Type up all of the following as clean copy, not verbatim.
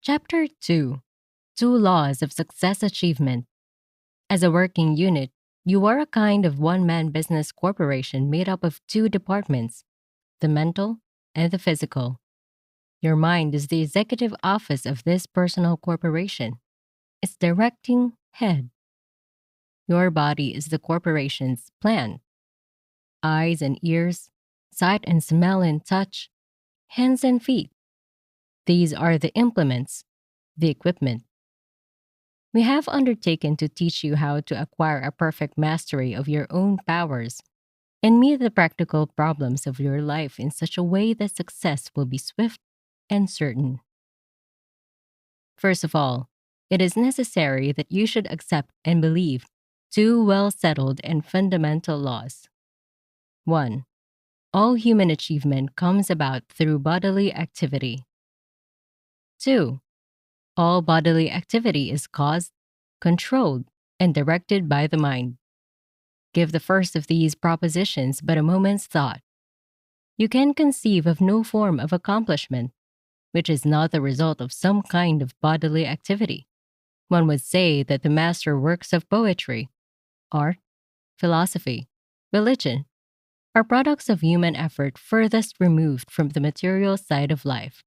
Chapter 2: Two Laws of Success Achievement. As a working unit, you are a kind of one man business corporation made up of two departments, the mental and the physical. Your mind is the executive office of this personal corporation, its directing head. Your body is the corporation's plan: eyes and ears, sight and smell and touch, hands and feet. These are the implements, the equipment. We have undertaken to teach you how to acquire a perfect mastery of your own powers and meet the practical problems of your life in such a way that success will be swift and certain. First of all, it is necessary that you should accept and believe two well settled and fundamental laws. 1. All human achievement comes about through bodily activity. 2. All bodily activity is caused, controlled, and directed by the mind. Give the first of these propositions but a moment's thought. You can conceive of no form of accomplishment which is not the result of some kind of bodily activity. One would say that the master works of poetry, art, philosophy, religion are products of human effort furthest removed from the material side of life.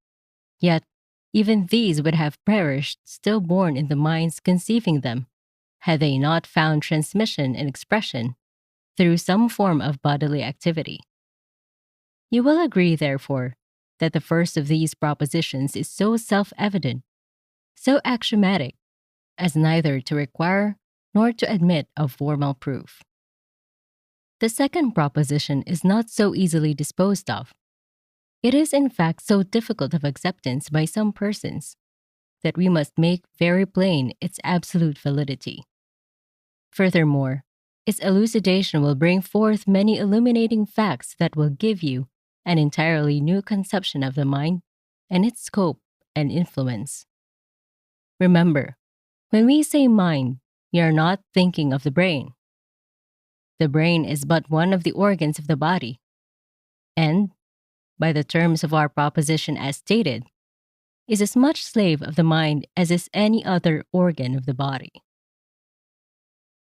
Yet, even these would have perished stillborn in the minds conceiving them, had they not found transmission and expression through some form of bodily activity. You will agree, therefore, that the first of these propositions is so self evident, so axiomatic, as neither to require nor to admit of formal proof. The second proposition is not so easily disposed of. It is, in fact, so difficult of acceptance by some persons that we must make very plain its absolute validity. Furthermore, its elucidation will bring forth many illuminating facts that will give you an entirely new conception of the mind and its scope and influence. Remember, when we say mind, we are not thinking of the brain. The brain is but one of the organs of the body, and, by the terms of our proposition as stated, is as much slave of the mind as is any other organ of the body.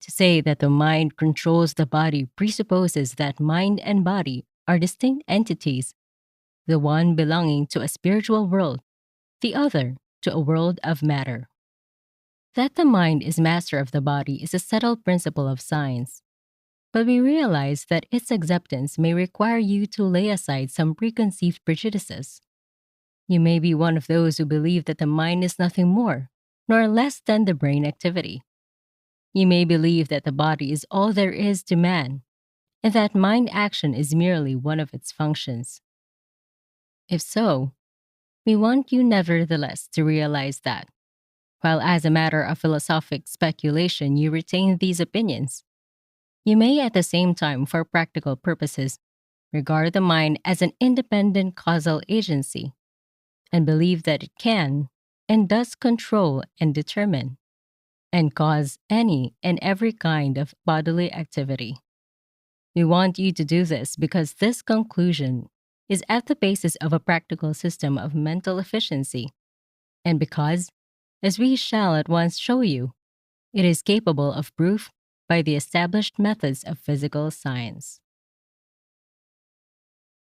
To say that the mind controls the body presupposes that mind and body are distinct entities, the one belonging to a spiritual world, the other to a world of matter. That the mind is master of the body is a settled principle of science, but we realize that its acceptance may require you to lay aside some preconceived prejudices. You may be one of those who believe that the mind is nothing more nor less than the brain activity. You may believe that the body is all there is to man, and that mind action is merely one of its functions. If so, we want you nevertheless to realize that, while as a matter of philosophic speculation you retain these opinions, you may at the same time, for practical purposes, regard the mind as an independent causal agency, and believe that it can and does control and determine and cause any and every kind of bodily activity. We want you to do this because this conclusion is at the basis of a practical system of mental efficiency, and because, as we shall at once show you, it is capable of proof by the established methods of physical science.